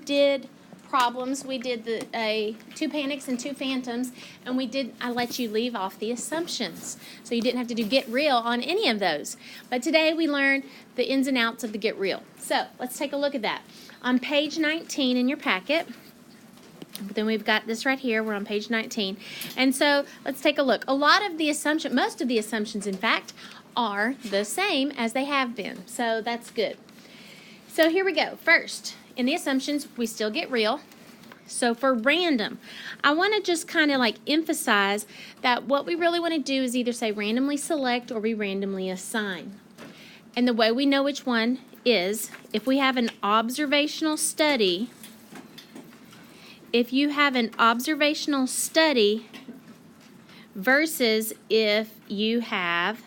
did problems. We did the 2 panics and 2 phantoms, and I let you leave off the assumptions, so you didn't have to do get real on any of those. But today we learned the ins and outs of the get real. So let's take a look at that. On page 19 in your packet, then we've got this right here. We're on page 19, and so let's take a look. Most of the assumptions, in fact, are the same as they have been, so that's good. So here we go. First, in the assumptions, we still get real. So for random, I want to just kind of like emphasize that what we really want to do is either say randomly select or we randomly assign. And the way we know which one is if we have an observational study. If you have an observational study versus if you have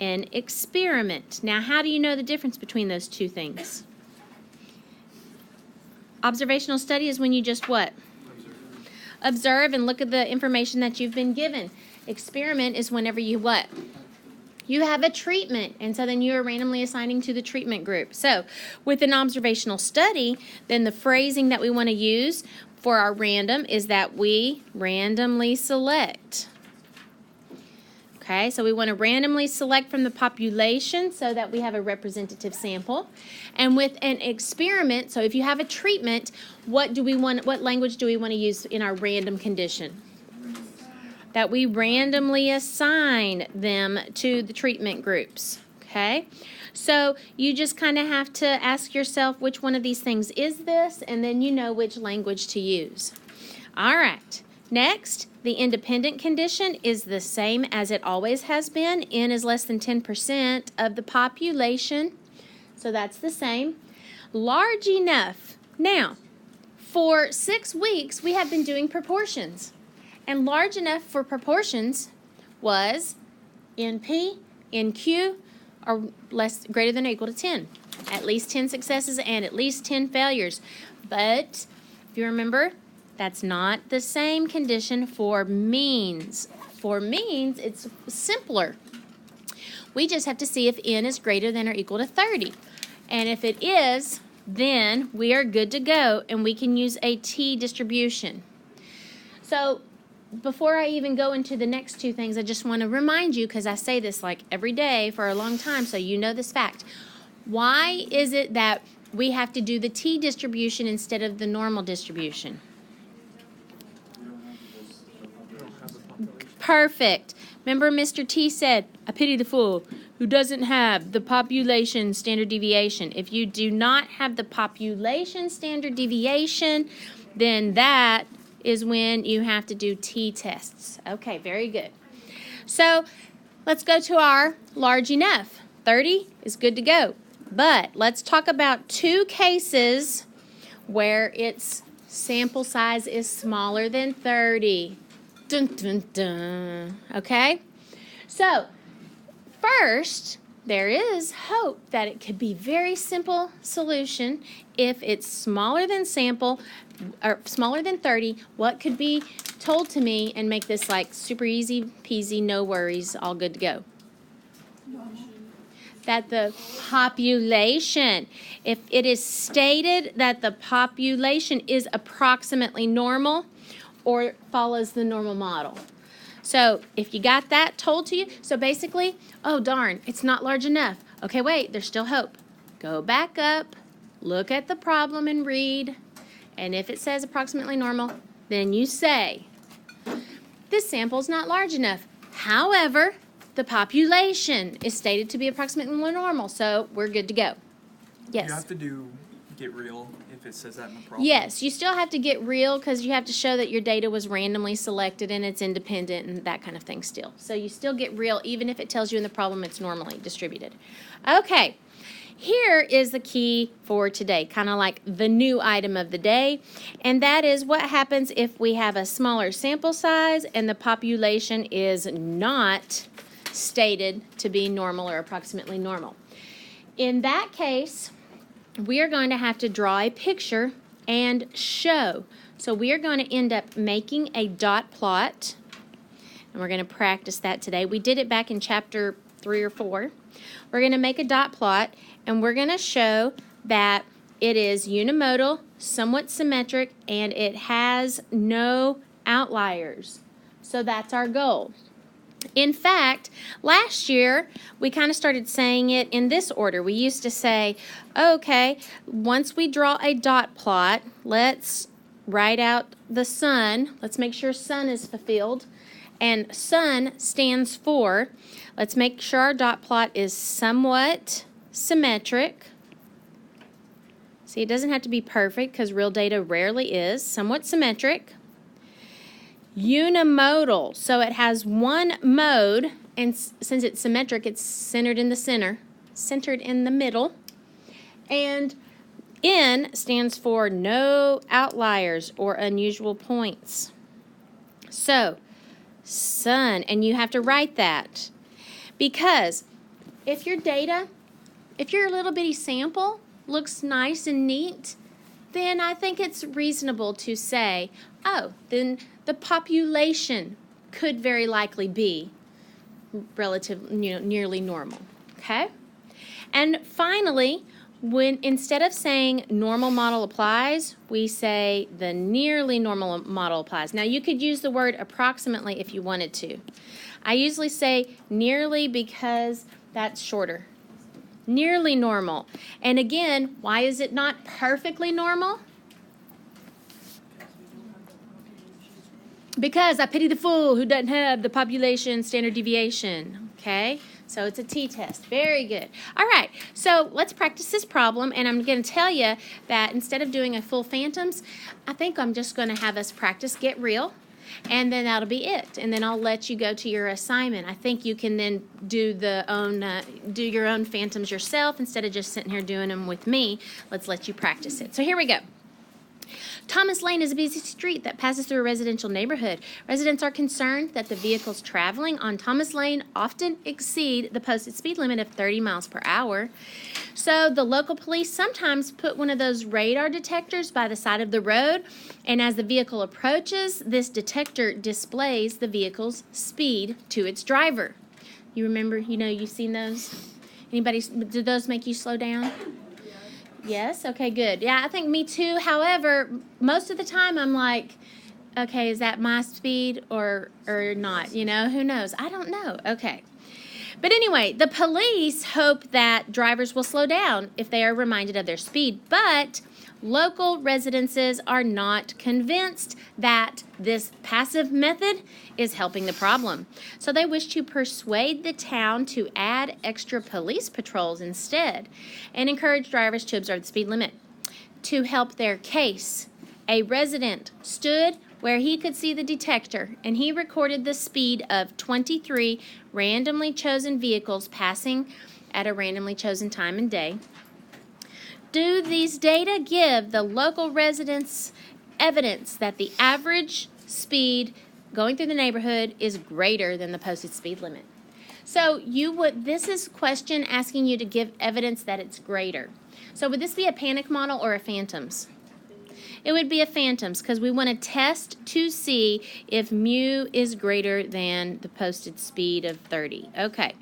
an experiment. Now, how do you know the difference between those two things? Observational study is when you just what? Observe and look at the information that you've been given. Experiment is whenever you what? You have a treatment, and so then you are randomly assigning to the treatment group. So with an observational study, then the phrasing that we want to use for our random is that we randomly select. Okay, so we want to randomly select from the population so that we have a representative sample. And with an experiment, so if you have a treatment, what language do we want to use in our random condition? That we randomly assign them to the treatment groups. Okay, so you just kind of have to ask yourself which one of these things is this, and then you know which language to use. All right. Next, the independent condition is the same as it always has been. N is less than 10% of the population, so that's the same. Large enough. Now, for 6 weeks, we have been doing proportions, and large enough for proportions was NP, NQ, are greater than or equal to 10. At least 10 successes and at least 10 failures. But if you remember, that's not the same condition for means. For means, it's simpler. We just have to see if n is greater than or equal to 30. And if it is, then we are good to go, and we can use a t distribution. So before I even go into the next two things, I just want to remind you, because I say this like every day for a long time, so you know this fact. Why is it that we have to do the t distribution instead of the normal distribution? Perfect. Remember Mr. T said, I pity the fool who doesn't have the population standard deviation. If you do not have the population standard deviation, then that is when you have to do t-tests. Okay, very good. So let's go to our large enough. 30 is good to go. But let's talk about 2 cases where its sample size is smaller than 30. Dun, dun, dun. Okay? So, first, there is hope that it could be very simple solution. If it's smaller than sample, or smaller than 30, what could be told to me and make this like super easy peasy, no worries, all good to go? That the population, if it is stated that the population is approximately normal, or follows the normal model. So if you got that told to you, so basically, oh darn, it's not large enough. Okay, wait, there's still hope. Go back up, look at the problem and read, and if it says approximately normal, then you say, this sample is not large enough. However, the population is stated to be approximately normal, so we're good to go. Yes? You have to get real if it says that in the problem. Yes, you still have to get real because you have to show that your data was randomly selected and it's independent and that kind of thing still. So you still get real even if it tells you in the problem it's normally distributed. Okay, here is the key for today, kind of like the new item of the day, and that is what happens if we have a smaller sample size and the population is not stated to be normal or approximately normal. In that case, we are going to have to draw a picture and show. So we are going to end up making a dot plot, and we're going to practice that today. We did it back in chapter 3 or 4. We're going to make a dot plot, and we're going to show that It is unimodal, somewhat symmetric, and it has no outliers. So that's our goal. In fact, last year, we kind of started saying it in this order. We used to say, okay, once we draw a dot plot, let's write out the sun. Let's make sure sun is fulfilled. And sun stands for, let's make sure our dot plot is somewhat symmetric. See, it doesn't have to be perfect because real data rarely is. Somewhat symmetric. Unimodal, so it has one mode, and since it's symmetric, it's centered in the center, centered in the middle. And N stands for no outliers or unusual points. So, sun, and you have to write that. Because if your data, if your little bitty sample looks nice and neat, then I think it's reasonable to say, oh, then the population could very likely be nearly normal, okay? And finally, when instead of saying normal model applies, we say the nearly normal model applies. Now, you could use the word approximately if you wanted to. I usually say nearly because that's shorter. Nearly normal. And again, why is it not perfectly normal? Because I pity the fool who doesn't have the population standard deviation. Okay? So it's a t-test. Very good. All right. So let's practice this problem. And I'm going to tell you that instead of doing a full phantoms, I think I'm just going to have us practice get real. And then that'll be it. And then I'll let you go to your assignment. I think you can then do your own phantoms yourself instead of just sitting here doing them with me. Let's let you practice it. So here we go. Thomas Lane is a busy street that passes through a residential neighborhood. Residents are concerned that the vehicles traveling on Thomas Lane often exceed the posted speed limit of 30 miles per hour. So the local police sometimes put one of those radar detectors by the side of the road, and as the vehicle approaches, this detector displays the vehicle's speed to its driver. You remember, you've seen those? Anybody, did those make you slow down? Yes? Okay, good. Yeah, I think me too. However, most of the time I'm like, okay, is that my speed or not? Who knows? I don't know. Okay. But anyway, the police hope that drivers will slow down if they are reminded of their speed. But local residences are not convinced that this passive method is helping the problem. So they wish to persuade the town to add extra police patrols instead and encourage drivers to observe the speed limit. To help their case, a resident stood where he could see the detector, and he recorded the speed of 23 randomly chosen vehicles passing at a randomly chosen time and day. Do these data give the local residents evidence that the average speed going through the neighborhood is greater than the posted speed limit? So this is a question asking you to give evidence that it's greater. So would this be a panic model or a phantoms? It would be a phantoms because we want to test to see if mu is greater than the posted speed of 30. Okay.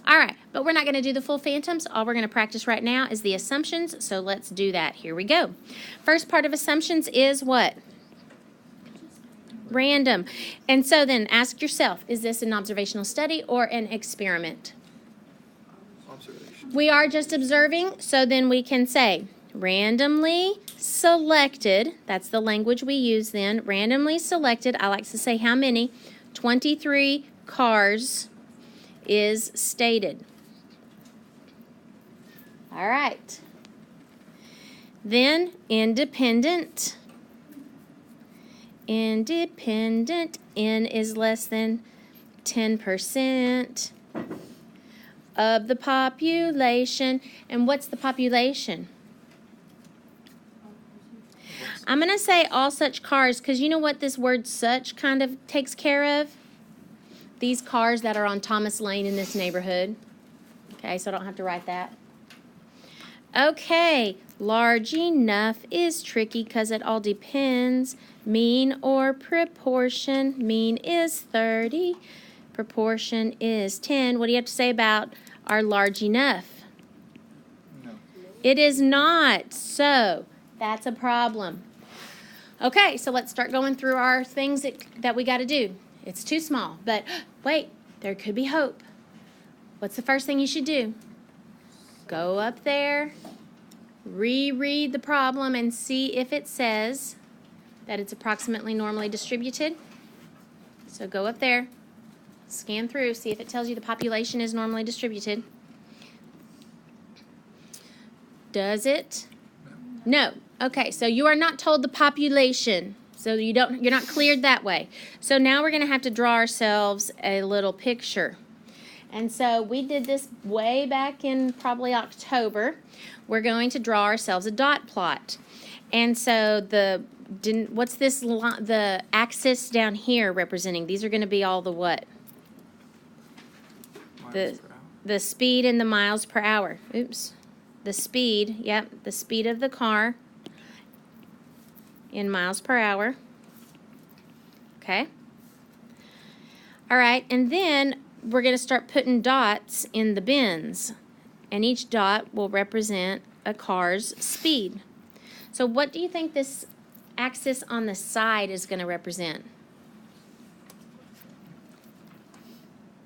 All right, but we're not going to do the full phantoms. All we're going to practice right now is the assumptions, so let's do that. Here we go. First part of assumptions is what? Random. And so then ask yourself, is this an observational study or an experiment? Observation. We are just observing, so then we can say randomly selected, that's the language we use then, randomly selected, I like to say how many, 23 cars is stated. All right. Then independent. Independent, N is less than 10% of the population. And what's the population? I'm going to say all such cars because you know what this word such kind of takes care of? These cars that are on Thomas Lane in this neighborhood. Okay, so I don't have to write that. Okay, large enough is tricky because it all depends. Mean or proportion. Mean is 30. Proportion is 10. What do you have to say about our large enough? It is not. So that's a problem. Okay, so let's start going through our things that we got to do. It's too small, but wait, there could be hope. What's the first thing you should do? Go up there, reread the problem, and see if it says that it's approximately normally distributed. So go up there, scan through, see if it tells you the population is normally distributed. Does it? No. Okay, so you are not told the population. So you're not cleared that way. So now we're going to have to draw ourselves a little picture. And so we did this way back in probably October. We're going to draw ourselves a dot plot. And so what's this the axis down here representing? These are going to be all the what? The speed and the miles per hour. Oops. The speed, yep, the speed of the car in miles per hour. Okay. All right, and then we're going to start putting dots in the bins, and each dot will represent a car's speed. So what do you think this axis on the side is going to represent?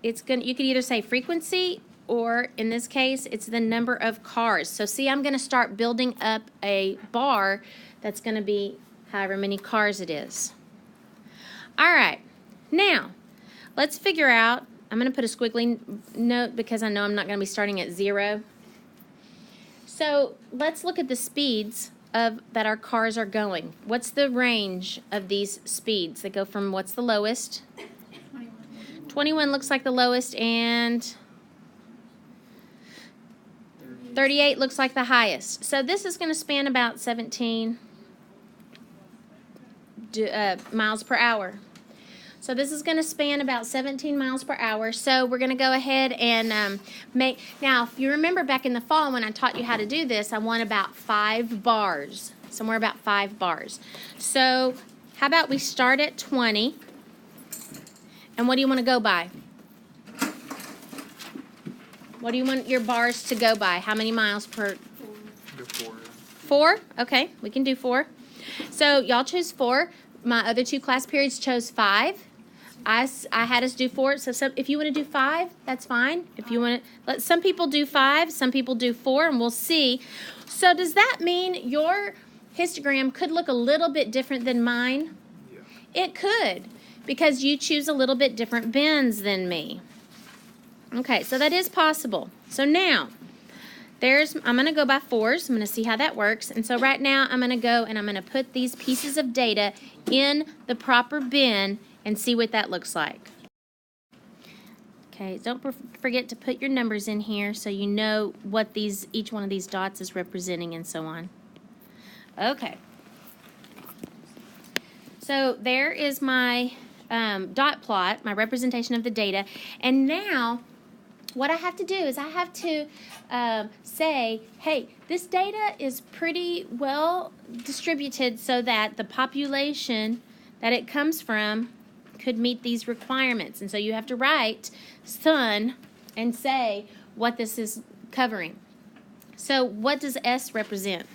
You could either say frequency, or in this case, it's the number of cars. So see, I'm going to start building up a bar that's going to be however many cars it is. All right, now let's figure out, I'm going to put a squiggly note because I know I'm not going to be starting at 0. So let's look at the speeds that our cars are going. What's the range of these speeds? They go from, what's the lowest? 21 looks like the lowest, and 38 looks like the highest. So this is going to span about 17 miles per hour. So this is going to span about 17 miles per hour. So we're going to go ahead and now if you remember back in the fall when I taught you how to do this, I want about 5 bars, somewhere about 5 bars. So how about we start at 20, and what do you want to go by? What do you want your bars to go by? How many miles per? 4. 4? Okay, we can do 4. So y'all choose 4. My other 2 class periods chose 5. I had us do 4. So if you want to do 5, that's fine. If you want to, let some people do 5, some people do 4, and we'll see. So does that mean your histogram could look a little bit different than mine? Yeah. It could, because you choose a little bit different bins than me. Okay, so that is possible. So now, I'm going to go by 4s. I'm going to see how that works. And so right now, I'm going to go and I'm going to put these pieces of data in the proper bin and see what that looks like. Okay, don't forget to put your numbers in here so you know what each one of these dots is representing and so on. Okay. So there is my dot plot, my representation of the data. And now, what I have to do is I have to say, hey, this data is pretty well distributed so that the population that it comes from could meet these requirements. And so you have to write sun and say what this is covering. So what does S represent?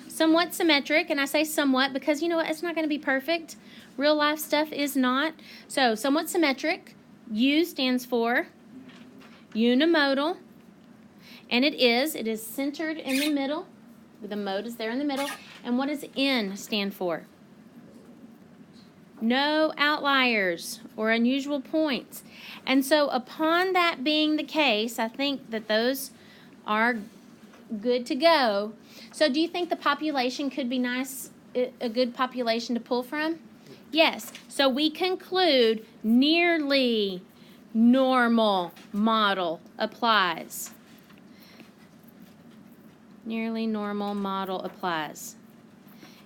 Somewhat symmetric, and I say somewhat because you know what, it's not going to be perfect. Real life stuff is not. So somewhat symmetric. U stands for unimodal, and it is centered in the middle. The mode is there in the middle. And what does N stand for? No outliers or unusual points. And so upon that being the case, I think that those are good to go. So do you think the population could be a good population to pull from? Yes. So we conclude nearly normal model applies. Nearly normal model applies.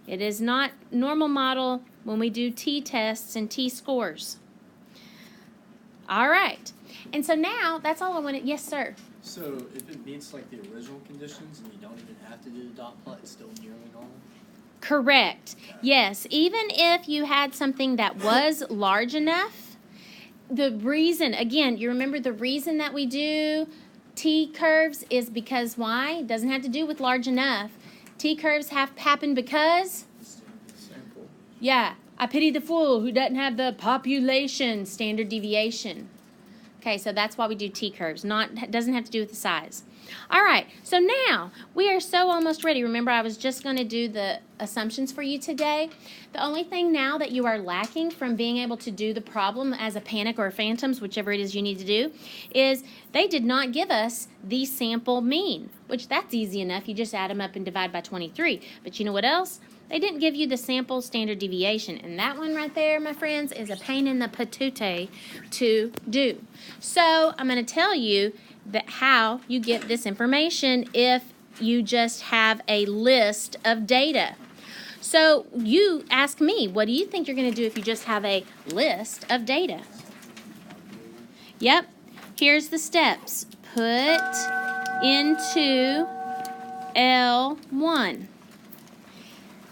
It is not normal model when we do t-tests and t-scores. All right. And so now that's all I wanted. Yes, sir. So if it meets like the original conditions and you don't even have to do the dot plot, it's still nearly normal? Correct. Yes, even if you had something that was large enough, the reason, again, you remember the reason that we do T-curves is because why? It doesn't have to do with large enough. T-curves have happened because? Sample. Yeah, I pity the fool who doesn't have the population standard deviation. Okay, so that's why we do T-curves. Doesn't have to do with the size. All right, so now we are so almost ready. Remember, I was just going to do the assumptions for you today. The only thing now that you are lacking from being able to do the problem as a panic or a phantoms, whichever it is you need to do, is they did not give us the sample mean, which that's easy enough. You just add them up and divide by 23. But you know what else? They didn't give you the sample standard deviation, and that one right there, my friends, is a pain in the patootie to do. So I'm going to tell you that how you get this information if you just have a list of data. So you ask me, what do you think you're going to do if you just have a list of data? Yep, here's the steps. Put into L1.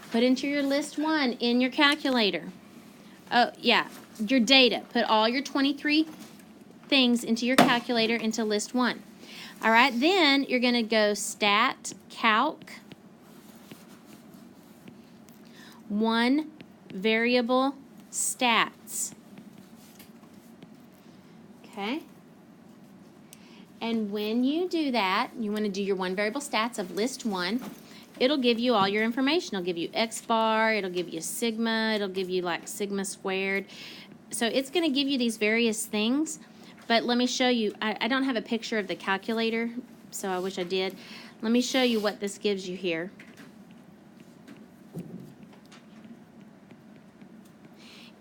Put into your list 1 in your calculator. Oh, yeah, your data. Put all your 23 things into your calculator into list 1. All right, then you're going to go stat calc 1 variable stats. Okay? And when you do that, you want to do your 1 variable stats of list 1. It'll give you all your information. It'll give you X bar, it'll give you sigma, it'll give you like sigma squared. So it's going to give you these various things. But let me show you. I don't have a picture of the calculator, so I wish I did. Let me show you what this gives you here.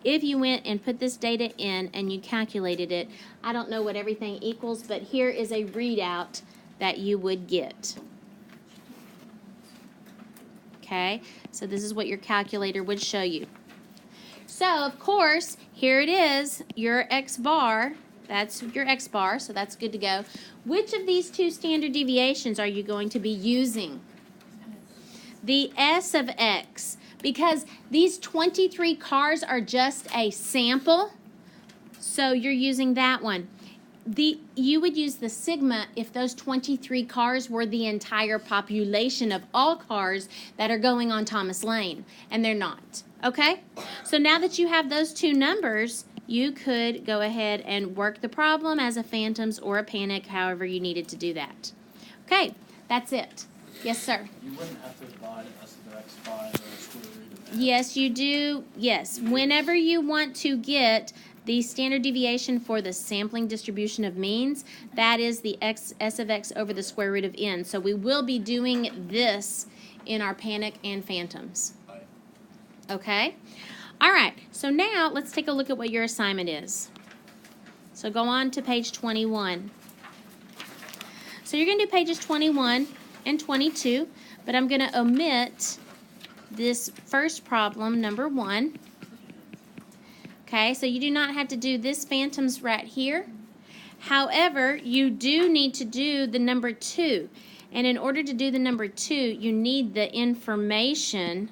If you went and put this data in and you calculated it, I don't know what everything equals, but here is a readout that you would get. Okay, so this is what your calculator would show you. So, of course, here it is, your X bar. That's your X bar, so that's good to go. Which of these 2 standard deviations are you going to be using? The S of X, because these 23 cars are just a sample, so you're using that one. You would use the sigma if those 23 cars were the entire population of all cars that are going on Thomas Lane, and they're not. Okay? So now that you have those 2 numbers, you could go ahead and work the problem as a phantoms or a panic, however you needed to do that. Okay, that's it. Yes, sir? You wouldn't have to divide S of X by the square root of N. Yes, you do. Yes. Whenever you want to get the standard deviation for the sampling distribution of means, that is the S of X over the square root of N. So we will be doing this in our panic and phantoms. Okay? All right, so now let's take a look at what your assignment is. So go on to page 21. So you're going to do pages 21 and 22, but I'm going to omit this first problem, number 1. Okay, so you do not have to do this phantoms right here. However, you do need to do the number 2. And in order to do the number 2, you need the information.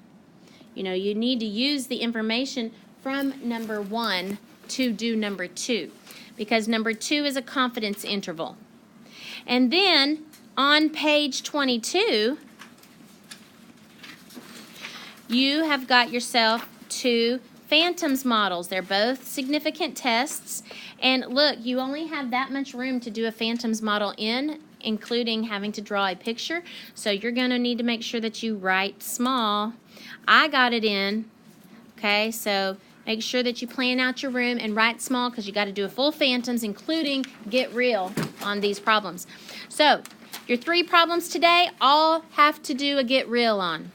You need to use the information from number 1 to do number 2, because number 2 is a confidence interval. And then on page 22, you have got yourself 2 phantoms models. They're both significant tests. And look, you only have that much room to do a phantoms model in, including having to draw a picture. So you're going to need to make sure that you write small. I got it in. Okay, so make sure that you plan out your room and write small, because you got to do a full phantoms, including get real on these problems. So your 3 problems today all have to do a get real on.